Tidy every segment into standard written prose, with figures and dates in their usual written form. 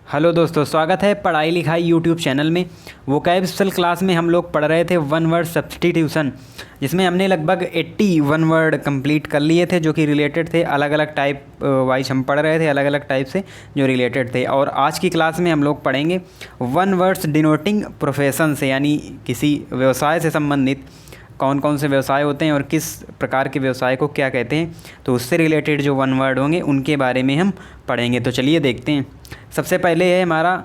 Hello दोस्तों, स्वागत है पढ़ाई लिखाई यूट्यूब चैनल में। वो कैप्सूल क्लास में हम लोग पढ़ रहे थे वन वर्ड सब्स्टिट्यूशन, जिसमें हमने लगभग 80 वन वर्ड कंप्लीट कर लिए थे जो कि रिलेटेड थे। अलग अलग टाइप वाइज हम पढ़ रहे थे, अलग अलग टाइप से जो रिलेटेड थे। और आज की क्लास में हम लोग पढ़ेंगे वन वर्ड्स डिनोटिंग प्रोफेशन से, यानी किसी व्यवसाय से संबंधित कौन कौन से व्यवसाय होते हैं और किस प्रकार के व्यवसाय को क्या कहते हैं। तो उससे रिलेटेड जो वन वर्ड होंगे उनके बारे में हम पढ़ेंगे। तो चलिए देखते हैं। सबसे पहले है हमारा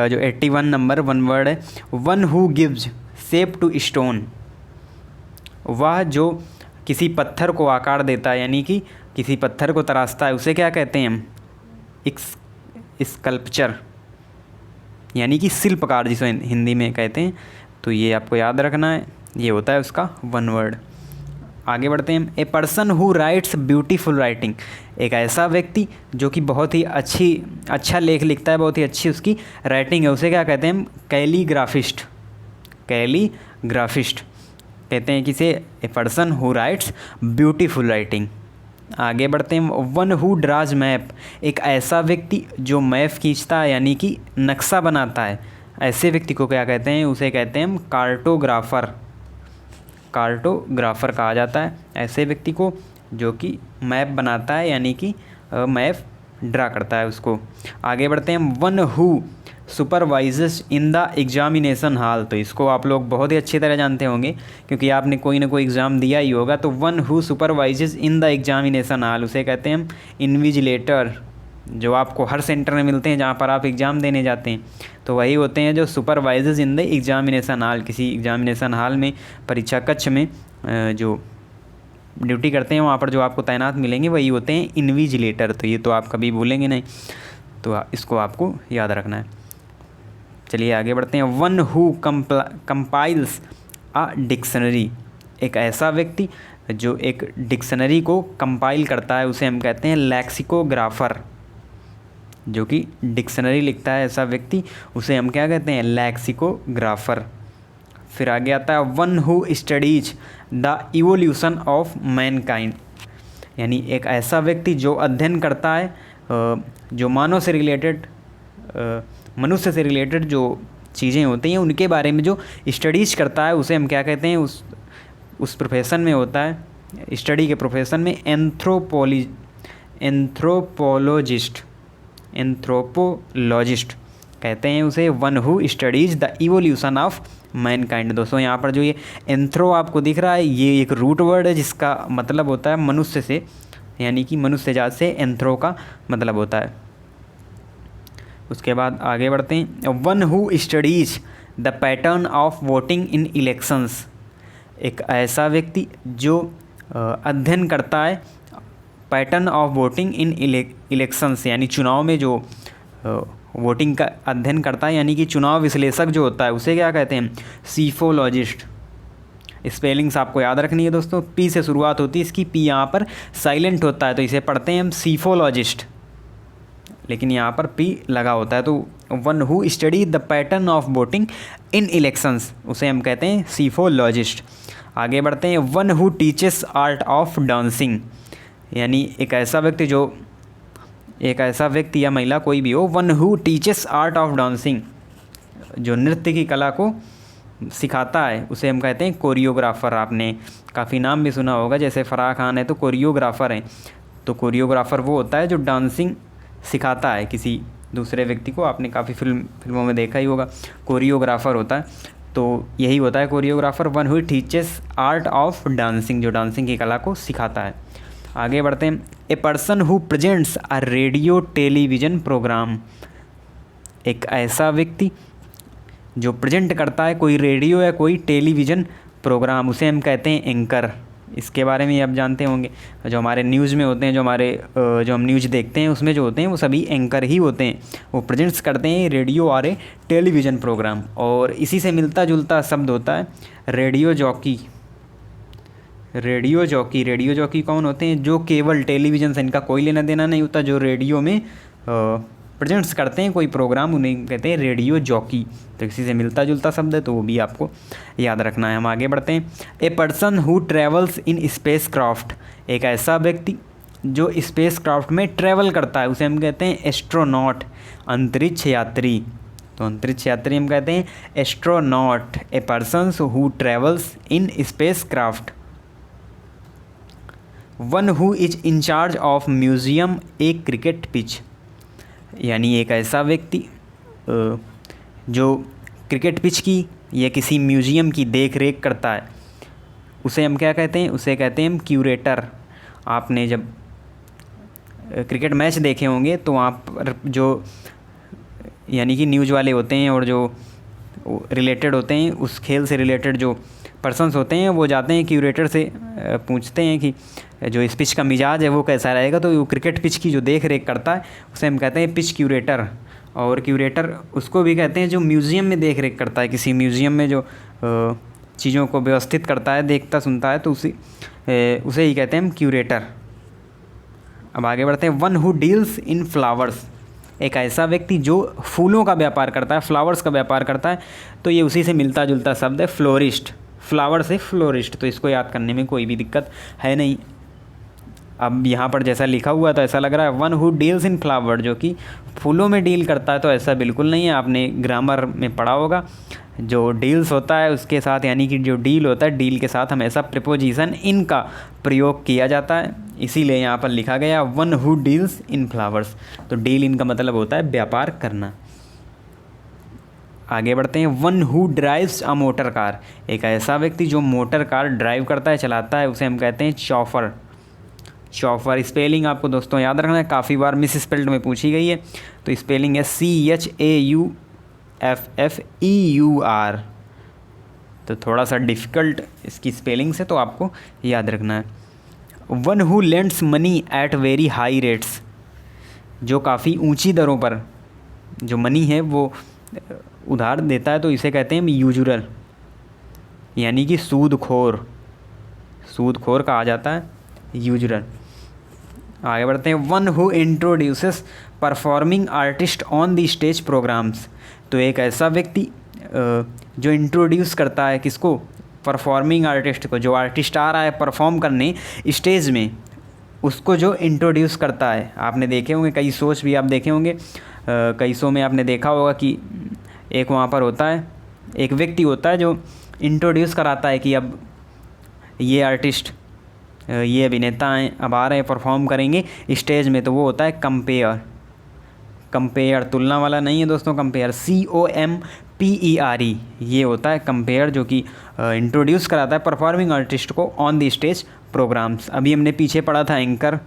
जो 81 नंबर वन वर्ड है, one who gives shape to stone. वह जो किसी पत्थर को आकार देता है, यानी कि किसी पत्थर को तराशता है, उसे क्या कहते हैं हम? स्कल्पचर, यानी कि शिल्पकार जिसे हिंदी में कहते हैं। तो ये आपको याद रखना है, ये होता है उसका वन वर्ड। आगे बढ़ते हैं। A person who rights beautiful writing, एक ऐसा व्यक्ति जो कि बहुत ही अच्छा लेख लिखता है, बहुत ही अच्छी उसकी राइटिंग है, उसे क्या कहते हैं हम? कैलीग्राफिस्ट। कैलीग्राफिस्ट कहते हैं किसे? ए person who rights beautiful writing. आगे बढ़ते हैं। वन हु ड्राज मैप, एक ऐसा व्यक्ति जो मैप खींचता है, यानी कि नक्शा बनाता है, ऐसे व्यक्ति को क्या कहते हैं? उसे कहते हैं हम कार्टोग्राफर। कार्टोग्राफर कहा जाता है ऐसे व्यक्ति को जो कि मैप बनाता है, यानी कि मैप ड्रा करता है उसको। आगे बढ़ते हैं। One who supervises in the examination hall, तो इसको आप लोग बहुत ही अच्छी तरह जानते होंगे क्योंकि आपने कोई ना कोई एग्ज़ाम दिया ही होगा। तो one who supervises in the examination hall, उसे कहते हैं हम इन्विजिलेटर। जो आपको हर सेंटर में मिलते हैं जहाँ पर आप एग्ज़ाम देने जाते हैं, तो वही होते हैं जो supervisors in the examination hall. किसी एग्जामिनेशन हॉल में, परीक्षा कक्ष में जो ड्यूटी करते हैं, वहाँ पर जो आपको तैनात मिलेंगे वही होते हैं इन्विजिलेटर। तो ये तो आप कभी भूलेंगे नहीं, तो इसको आपको याद रखना है। चलिए आगे बढ़ते हैं। One who compiles a dictionary, एक ऐसा व्यक्ति जो एक डिक्शनरी को कंपाइल करता है, उसे हम कहते हैं लैक्सिकोग्राफर। जो कि डिक्शनरी लिखता है ऐसा व्यक्ति, उसे हम क्या कहते हैं? लैक्सिकोग्राफर। फिर आगे आता है one who studies the evolution of Mankind, यानी एक ऐसा व्यक्ति जो अध्ययन करता है जो मनुष्य से रिलेटेड जो चीज़ें होती हैं उनके बारे में जो स्टडीज करता है, उसे हम क्या कहते हैं? उस प्रोफेशन में होता है, स्टडी के प्रोफेशन में एंथ्रोपोलॉजिस्ट कहते हैं उसे। One who studies the evolution of Mankind. दोस्तों यहाँ पर जो ये एंथ्रो आपको दिख रहा है, ये एक रूट वर्ड है जिसका मतलब होता है मनुष्य से, यानी कि मनुष्य जात से एंथ्रो का मतलब होता है। उसके बाद आगे बढ़ते हैं। One who studies the pattern of voting in elections, एक ऐसा व्यक्ति जो अध्ययन करता है pattern of voting in elections, यानी चुनाव में जो वोटिंग का अध्ययन करता है, यानी कि चुनाव विश्लेषक जो होता है, उसे क्या कहते हैं? सीफोलॉजिस्ट। स्पेलिंग्स आपको याद रखनी है दोस्तों, पी से शुरुआत होती है इसकी, पी यहाँ पर साइलेंट होता है तो इसे पढ़ते हैं हम सीफोलॉजिस्ट, लेकिन यहाँ पर पी लगा होता है। तो one who study the pattern of voting in elections, उसे हम कहते हैं सीफोलॉजिस्ट। आगे बढ़ते हैं। One who teaches art of dancing, यानी एक ऐसा व्यक्ति या महिला कोई भी हो, one who teaches art of dancing, जो नृत्य की कला को सिखाता है, उसे हम कहते हैं कोरियोग्राफर। आपने काफ़ी नाम भी सुना होगा, जैसे फराह खान है तो कोरियोग्राफर हैं। तो कोरियोग्राफर वो होता है जो डांसिंग सिखाता है किसी दूसरे व्यक्ति को। आपने काफ़ी फिल्मों में देखा ही होगा, कोरियोग्राफर होता है। तो यही होता है choreographer. One who teaches art of dancing, जो डांसिंग की कला को सिखाता है। आगे बढ़ते हैं। A person who presents a radio television programme, एक ऐसा व्यक्ति जो प्रेजेंट करता है कोई रेडियो या कोई टेलीविज़न प्रोग्राम, उसे हम कहते हैं एंकर। इसके बारे में आप जानते होंगे, जो हमारे न्यूज़ में होते हैं, जो हम न्यूज़ देखते हैं उसमें जो होते हैं वो सभी एंकर ही होते हैं। वो प्रेजेंट्स करते हैं रेडियो और ए टेलीविज़न प्रोग्राम। और इसी से मिलता जुलता शब्द होता है रेडियो जॉकी। रेडियो जॉकी कौन होते हैं? जो केवल टेलीविज़न से इनका कोई लेना देना नहीं होता, जो रेडियो में प्रेजेंट्स करते हैं कोई प्रोग्राम, उन्हें कहते हैं रेडियो जॉकी। तो इसी से मिलता जुलता शब्द है, तो वो भी आपको याद रखना है। हम आगे बढ़ते हैं। A person who travels in space craft, एक ऐसा व्यक्ति जो स्पेस क्राफ्ट में ट्रैवल करता है उसे हम कहते हैं एस्ट्रोनॉट, अंतरिक्ष यात्री। तो अंतरिक्ष यात्री हम कहते हैं astronaut, A persons who travels in space craft. One who is in charge of museum A cricket pitch, यानी एक ऐसा व्यक्ति जो क्रिकेट पिच की या किसी म्यूजियम की देख रेख करता है, उसे हम क्या कहते हैं, उसे कहते हैं हम क्यूरेटर। आपने जब क्रिकेट मैच देखे होंगे तो आप जो यानी कि न्यूज़ वाले होते हैं और जो रिलेटेड होते हैं उस खेल से रिलेटेड जो पर्सन्स होते हैं वो जाते हैं क्यूरेटर से पूछते हैं कि जो इस पिच का मिजाज है वो कैसा रहेगा। तो वो क्रिकेट पिच की जो देख रेख करता है उसे हम कहते हैं पिच क्यूरेटर। और क्यूरेटर उसको भी कहते हैं जो म्यूज़ियम में देख रेख करता है, किसी म्यूज़ियम में जो चीज़ों को व्यवस्थित करता है, देखता सुनता है, तो उसे ही कहते हैं हम क्यूरेटर। अब आगे बढ़ते हैं। One who deals in flowers, एक ऐसा व्यक्ति जो फूलों का व्यापार करता है, फ्लावर्स का व्यापार करता है। तो ये उसी से मिलता जुलता शब्द है फ्लोरिस्ट, फ्लावर से फ्लोरिस्ट। तो इसको याद करने में कोई भी दिक्कत है नहीं। अब यहाँ पर जैसा लिखा हुआ तो ऐसा लग रहा है one who deals in flower, जो कि फूलों में डील करता है, तो ऐसा बिल्कुल नहीं है। आपने ग्रामर में पढ़ा होगा जो डील्स होता है उसके साथ, यानी कि जो डील होता है डील के साथ हमेशा प्रिपोजिशन इन का प्रयोग किया जाता है, इसीलिए यहाँ पर लिखा गया one who deals in flowers. तो डील इन का मतलब होता है व्यापार करना। आगे बढ़ते हैं। One who drives a motor car, एक ऐसा व्यक्ति जो मोटर कार ड्राइव करता है, चलाता है, उसे हम कहते हैं चॉफर। चॉफर स्पेलिंग आपको दोस्तों याद रखना है, काफ़ी बार मिस स्पेल्ड में पूछी गई है। तो स्पेलिंग है CHAUFFEUR। तो थोड़ा सा डिफ़िकल्ट इसकी स्पेलिंग से, तो आपको याद रखना है। One who lends money at very high rates, जो काफ़ी ऊंची दरों पर जो मनी है वो उधार देता है, तो इसे कहते हैं यूजुरल, यानी कि सूदखोर, सूदखोर कहा जाता है यूजुरल। आगे बढ़ते हैं। One who introduces performing artist on the stage programmes, तो एक ऐसा व्यक्ति जो इंट्रोड्यूस करता है किसको, परफॉर्मिंग आर्टिस्ट को, जो आर्टिस्ट आ रहा है परफॉर्म करने स्टेज में, उसको जो इंट्रोड्यूस करता है। आपने देखे होंगे कई शोज भी आप देखे होंगे, कई शो में आपने देखा होगा कि एक वहाँ पर होता है, एक व्यक्ति होता है जो इंट्रोड्यूस कराता है कि अब ये आर्टिस्ट, ये अभिनेता हैं, अब आ रहे हैं परफॉर्म करेंगे स्टेज में। तो वो होता है कंपेयर। कंपेयर तुलना वाला नहीं है दोस्तों, कंपेयर COMPERE, ये होता है कंपेयर, जो कि इंट्रोड्यूस कराता है परफॉर्मिंग आर्टिस्ट को ऑन द स्टेज प्रोग्राम्स। अभी हमने पीछे पढ़ा था एंकर,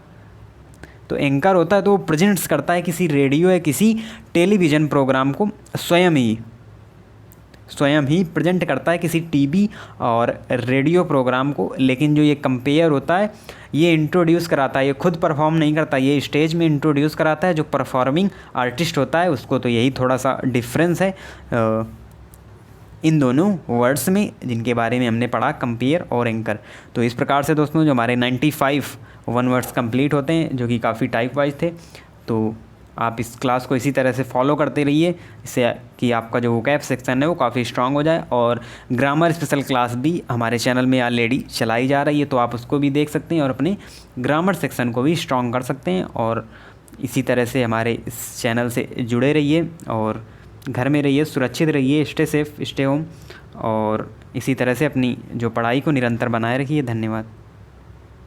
तो एंकर होता है तो वो प्रेजेंट्स करता है किसी रेडियो या किसी टेलीविज़न प्रोग्राम को, स्वयं ही प्रेजेंट करता है किसी टीवी और रेडियो प्रोग्राम को। लेकिन जो ये कंपेयर होता है ये इंट्रोड्यूस कराता है, ये खुद परफॉर्म नहीं करता, ये स्टेज में इंट्रोड्यूस कराता है जो परफॉर्मिंग आर्टिस्ट होता है उसको। तो यही थोड़ा सा डिफरेंस है इन दोनों वर्ड्स में जिनके बारे में हमने पढ़ा, कंपेयर और एंकर। तो इस प्रकार से दोस्तों जो हमारे 95 वन वर्ड्स कंप्लीट होते हैं, जो कि काफ़ी टाइप वाइज थे। तो आप इस क्लास को इसी तरह से फॉलो करते रहिए, इससे कि आपका जो वोकैब सेक्शन है वो काफ़ी स्ट्रांग हो जाए। और ग्रामर स्पेशल क्लास भी हमारे चैनल में ऑलरेडी चलाई जा रही है, तो आप उसको भी देख सकते हैं और अपने ग्रामर सेक्शन को भी स्ट्रांग कर सकते हैं। और इसी तरह से हमारे इस चैनल से जुड़े रहिए और घर में रहिए, सुरक्षित रहिए, स्टे सेफ, स्टे होम, और इसी तरह से अपनी जो पढ़ाई को निरंतर बनाए रखिए। धन्यवाद।